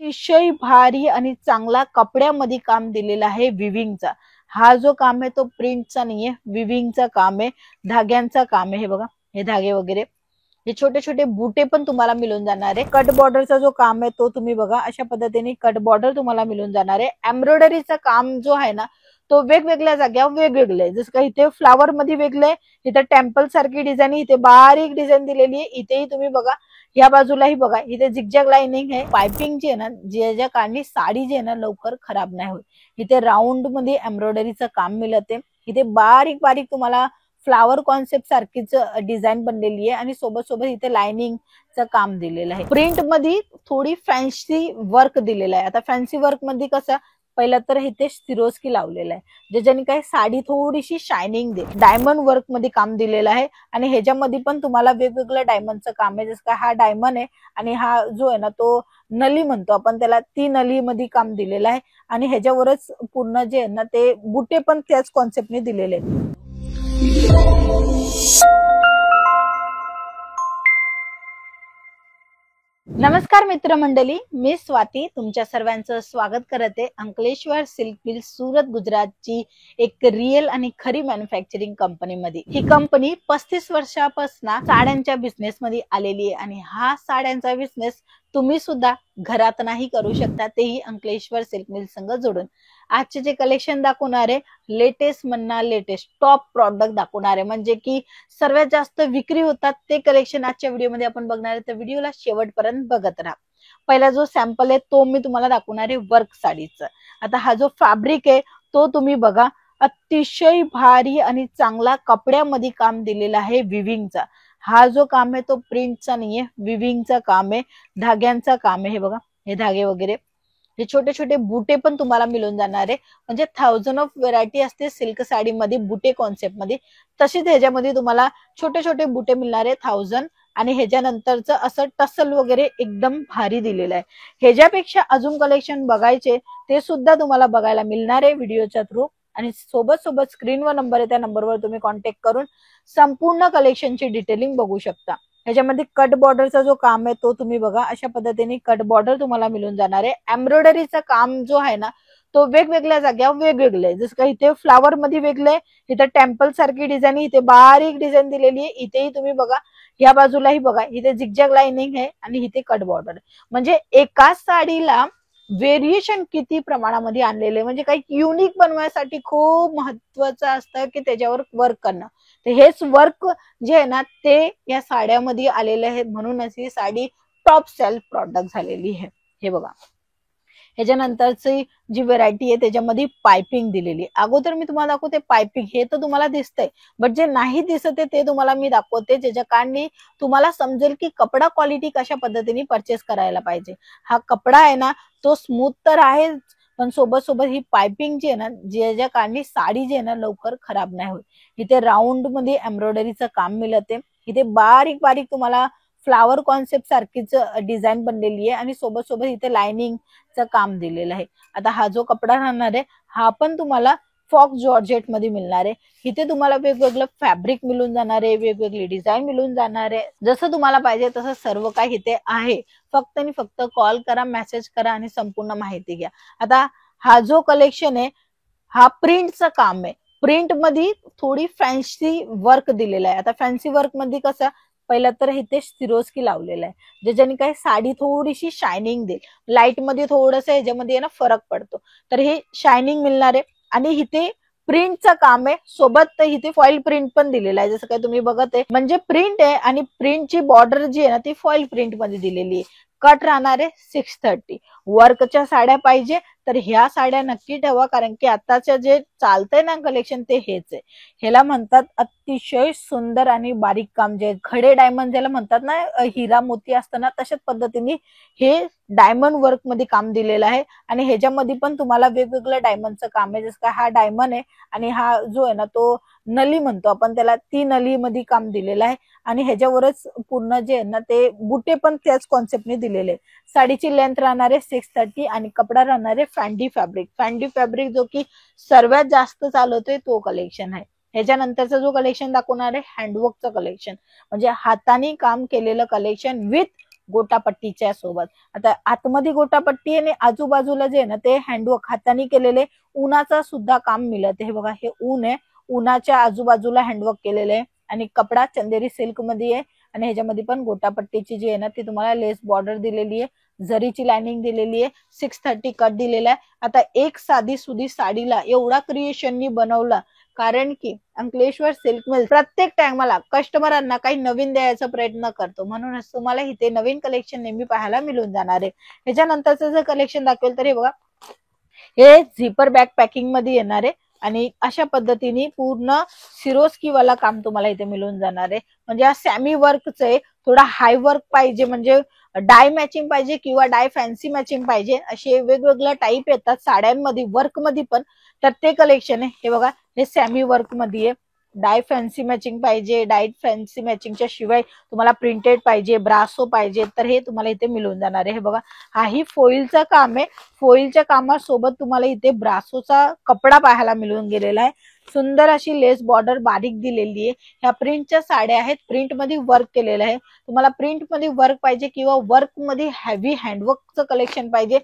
अतिशय भारी आणि चांगला कपड्यामध्ये काम दिलेला आहे विविंगचा। हा जो काम आहे तो प्रिंटचा नाहीये, विविंगचा काम आहे, धाग्यांचा काम आहे। हे बघा, हे धागे वगैरे, हे छोटे छोटे बुटे पण तुम्हाला मिळून जाणार आहे। कट बॉर्डरचा जो काम आहे तो तुम्ही बघा, अशा पद्धतीने कट बॉर्डर तुम्हाला मिळून जाणार आहे। एम्ब्रॉयडरीचा काम जो आहे ना तो वेगवेगळ्या जाग्यावर वेगवेगळे आहे। जसं का इथे फ्लावर मध्ये वेगळे, इथे टेम्पल सारखी डिझाईन, इथे बारीक डिझाईन दिलेली आहे। इथेही तुम्ही बघा, या बाजूलाही बघा, इथे झिगझॅग लाइनिंग आहे। पाइपिंग जी आहे ना, ज्या कारणी साडी जी आहे ना लवकर खराब नाही होत। इथे राऊंड मध्ये एम्ब्रॉयडरीचं काम मिळते। इथे बारीक बारीक तुम्हाला फ्लावर कॉन्सेप्ट सारखीच डिझाईन बनलेली आहे आणि सोबत सोबत इथे लाइनिंगचं काम दिलेलं आहे। प्रिंट मध्ये थोडी फॅन्सी वर्क दिलेलं आहे। आता फॅन्सी वर्क मध्ये कसं, पहिला तर इथे सिरोस्की लावलेला आहे, ज्याच्याने काय साडी थोडीशी शायनिंग दे। डायमंड वर्क मध्ये काम दिलेलं आहे आणि ह्याच्यामध्ये पण तुम्हाला वेगवेगळं डायमंडचं काम आहे। जसं का हा डायमंड आहे आणि हा जो आहे ना तो नली म्हणतो आपण त्याला, ती नली मध्ये काम दिलेलं आहे आणि ह्याच्यावरच पूर्ण जे आहे ना ते बुटे पण त्याच कॉन्सेप्टने दिलेले आहेत। नमस्कार मित्रमंडळी, मी स्वाती तुमच्या सर्वांचं स्वागत करते अंकलेश्वर सिल्क मिल सुरत गुजरातची एक रिअल आणि खरी मॅन्युफॅक्चरिंग कंपनी मध्ये। ही कंपनी 35 वर्षापासून साड्यांच्या बिझनेस मध्ये आलेली आहे आणि हा साड्यांचा बिझनेस तुम्ही सुद्धा घरात नाही करू शकता, तेही अंकलेश्वर सिल्क मिल संग जोडून। आजचे जे कलेक्शन दाखवणार आहे, लेटेस्ट म्हणणार लेटेस्ट टॉप प्रॉडक्ट दाखवणार आहे, म्हणजे की सर्वात जास्त विक्री होतात ते कलेक्शन आजच्या व्हिडिओमध्ये आपण बघणार आहे। तर व्हिडिओला शेवटपर्यंत बघत राहा। पहिला जो सॅम्पल आहे तो मी तुम्हाला दाखवणार आहे वर्क साडीचं। आता हा जो फॅब्रिक आहे तो तुम्ही बघा, अतिशय भारी आणि चांगला कपड्यामध्ये काम दिलेला आहे विविंगचा। हा जो काम आहे तो प्रिंटचा नाहीये, विविंगचा काम आहे, धाग्यांचा काम आहे। हे बघा, हे धागे वगैरे, हे छोटे छोटे बुटे पण तुम्हाला मिळून जाणार आहे। म्हणजे 1000 ऑफ व्हेरायटी असते सिल्क साडीमध्ये बुटे कॉन्सेप्ट मध्ये, तशीच ह्याच्यामध्ये तुम्हाला छोटे छोटे बुटे मिळणार आहे 1000 आणि ह्याच्यानंतरचं असं टसल वगैरे एकदम भारी दिलेलं आहे। ह्याच्यापेक्षा अजून कलेक्शन बघायचे ते सुद्धा तुम्हाला बघायला मिळणार आहे व्हिडिओच्या थ्रू आणि सोबत सोबत स्क्रीनवर नंबर आहे, त्या नंबरवर तुम्ही कॉन्टॅक्ट करून संपूर्ण कलेक्शनची डिटेलिंग बघू शकता। ह्याच्यामध्ये कट बॉर्डरचा जो काम आहे तो तुम्ही बघा, अशा पद्धतीने कट बॉर्डर तुम्हाला मिळून जाणार आहे। एम्ब्रॉयडरीचं काम जो आहे ना तो वेगवेगळ्या जाग्यावर वेगवेगळे आहे। जसं का इथे फ्लावर मध्ये वेगळे, इथे टेम्पल सारखी डिझाईन, इथे बारीक डिझाईन दिलेली आहे। इथेही तुम्ही बघा, या बाजूलाही बघा, इथे झिगझॅग लाइनिंग आहे आणि इथे कट बॉर्डर। म्हणजे एकाच साडीला व्हेरिएशन किती प्रमाणामध्ये आणलेले, म्हणजे काही युनिक बनवण्यासाठी खूप महत्वाचं असतं की त्याच्यावर वर्क करणं। तर हेच वर्क जे आहे ना ते या साड्यामध्ये आलेले आहे, म्हणूनच ही साडी टॉप सेल प्रॉडक्ट झालेली आहे। हे बघा, ह्याच्यानंतरची जी व्हेरायटी आहे त्याच्यामध्ये पाइपिंग दिलेली। अगोदर मी तुम्हाला दाखवते पाइपिंग, हे तर तुम्हाला दिसतंय, बट जे नाही दिसत आहे ते तुम्हाला मी दाखवते, ज्याच्या कारणी तुम्हाला समजेल की कपडा क्वालिटी कशा पद्धतीने परचेस करायला पाहिजे। हा कपडा आहे ना तो स्मूथ तर आहे, पण सोबत सोबत ही पाइपिंग जी आहे ना, ज्याच्या कारणी साडी जी आहे ना लवकर खराब नाही होत। इथे राऊंड मध्ये एम्ब्रॉयडरीचं काम मिळते। इथे बारीक बारीक तुम्हाला फ्लावर कॉन्सेप्ट सारखीच डिझाईन बनलेली आहे आणि सोबत सोबत इथे लाइनिंगचं काम दिलेलं आहे। आता हा जो कपडा राहणार आहे हा पण तुम्हाला फॉक्स जॉर्जेट मध्ये मिळणार आहे। इथे तुम्हाला वेगवेगळं फॅब्रिक मिळून जाणार आहे, वेगवेगळी डिझाईन मिळून जाणार आहे। जसं तुम्हाला पाहिजे तसं सर्व काही इथे आहे। फक्त आणि फक्त कॉल करा, मेसेज करा आणि संपूर्ण माहिती घ्या। आता हा जो कलेक्शन आहे हा प्रिंटचं काम आहे। प्रिंट मध्ये थोडी फॅन्सी वर्क दिलेला आहे। आता फॅन्सी वर्क मध्ये कसं, पहिला तर इथे सिरोस्की लावलेला आहे, ज्याच्याने काय साडी थोडीशी शायनिंग देईल। लाईट मध्ये थोडंसं ह्याच्यामध्ये ना फरक पडतो, तर हे शायनिंग मिळणार आहे। आणि इथे प्रिंटचं काम आहे, सोबत इथे फॉइल प्रिंट पण दिलेला आहे, जसं काय तुम्ही बघत आहे। म्हणजे प्रिंट आहे आणि प्रिंटची बॉर्डर जी आहे ना ती फॉइल प्रिंट मध्ये दिलेली आहे। कट राहणार आहे 630। वर्कच्या साड्या पाहिजे तर ह्या साड्या नक्की ठेवा, कारण की आताच्या जे चालतंय ना कलेक्शन ते हेच आहे। ह्याला म्हणतात अतिशय सुंदर आणि बारीक काम, जे खडे डायमंड ज्याला म्हणतात ना, हिरा मोती असताना तशाच पद्धतीने हे डायमंड वर्क मध्ये काम दिलेलं आहे। आणि ह्याच्यामध्ये पण तुम्हाला वेगवेगळं डायमंडचं काम आहे। जसं का हा डायमंड आहे आणि हा जो आहे ना तो नली म्हणतो आपण त्याला, ती नली मध्ये काम दिलेलं आहे आणि ह्याच्यावरच पूर्ण जे आहे ना ते बुटे पण त्याच कॉन्सेप्टने दिलेले आहे। साडीची लेंथ राहणार आहे 630 आणि कपडा राहणार आहे फॅन्डी फॅब्रिक। फॅन्डी फॅब्रिक जो की सर्वात जास्त चालवतोय तो कलेक्शन आहे। ह्याच्यानंतरचा जो कलेक्शन दाखवणार आहे हँडवर्कचं कलेक्शन, म्हणजे हाताने काम केलेलं कलेक्शन विथ गोटापट्टीच्या सोबत. आता आतमध्ये गोटापट्टी आणि आजूबाजूला जे आहे ना ते हँडवर्क हाताने केलेले उन्हाचा सुद्धा काम मिळत. हे बघा, हे ऊन आहे, उन्हाच्या आजूबाजूला हँडवर्क केलेले आहे आणि कपडा चंदेरी सिल्क मध्ये आहे आणि ह्याच्यामध्ये पण गोटापट्टीची जी आहे ना ती तुम्हाला लेस बॉर्डर दिलेली आहे, जरीची लाइनिंग दिलेली आहे, 630 कट दिलेला आहे. आता एक साधी सुधी साडीला एवढा क्रिएशननी बनवला कारण की अंकलेश्वर सिल्क मिल प्रत्येक टायमाला कस्टमरांना काही नवीन द्यायचा प्रयत्न करतो, म्हणूनच तुम्हाला इथे नवीन कलेक्शन नेहमी पाहायला मिळून जाणार आहे. ह्याच्यानंतरचं जर कलेक्शन दाखवेल तर हे बघा, हे झिपर बॅग पॅकिंग मध्ये येणार आहे आणि अशा पद्धतीने पूर्ण सिरोस्की वाला काम तुम्हाला इथे मिळून जाणार आहे. म्हणजे हा सॅमी वर्कच आहे, थोडा हाय वर्क पाहिजे म्हणजे डाय मॅचिंग पाहिजे किंवा डाय फॅन्सी मॅचिंग पाहिजे असे वेगवेगळ्या टाईप येतात साड्यांमध्ये वर्क मध्ये पण. तर ते कलेक्शन आहे हे बघा, हे सॅमी वर्क मध्ये आहे. डाय फॅन्सी मॅचिंग पाहिजे, डाय फॅन्सी मॅचिंगच्या शिवाय तुम्हाला प्रिंटेड पाहिजे, ब्रासो पाहिजे तर हे तुम्हाला इथे मिळून जाणार आहे. हे बघा, हाही फोइलचं काम आहे, फोइलच्या कामासोबत तुम्हाला इथे ब्रासोचा कपडा पाहायला मिळून गेलेला आहे. सुंदर अशी लेस बॉर्डर बारीक दिलेली आहे. ह्या प्रिंटच्या साड्या आहेत, प्रिंट मध्ये वर्क केलेलं आहे. तुम्हाला प्रिंट मध्ये वर्क पाहिजे किंवा वर्क मध्ये हेवी हँडवर्कचं कलेक्शन पाहिजे,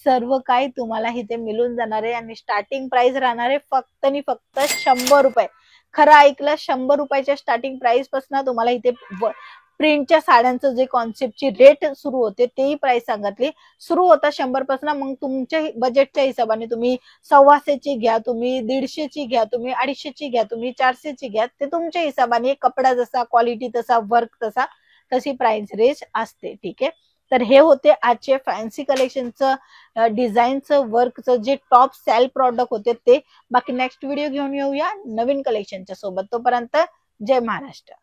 सर्व काही तुम्हाला इथे मिळून जाणार आहे आणि स्टार्टिंग प्राइस राहणार आहे फक्त आणि फक्त 100 रुपये. खरं ऐकलं, 100 रुपयाच्या स्टार्टिंग प्राइस पासून तुम्हाला इथे प्रिंटच्या साड्यांचं जे कॉन्सेप्टची रेट सुरू होते तेही प्राइस सांगितली. सुरू होता 100 पासून, मग तुमच्या बजेटच्या हिशोबाने तुम्ही 125ची घ्या, तुम्ही 150ची घ्या, तुम्ही 250ची घ्या, तुम्ही 400ची घ्या, ते तुमच्या हिशोबाने, कपडा जसा, क्वालिटी तसा, वर्क तसा, तशी प्राइस रेंज असते. ठीक आहे, तर हे होते आजचे फॅन्सी कलेक्शनचं डिझाईनचं वर्कचं जे टॉप सेल प्रॉडक्ट होते ते. बाकी नेक्स्ट व्हिडिओ घेऊन येऊया नवीन कलेक्शनच्या सोबत. तोपर्यंत जय महाराष्ट्र.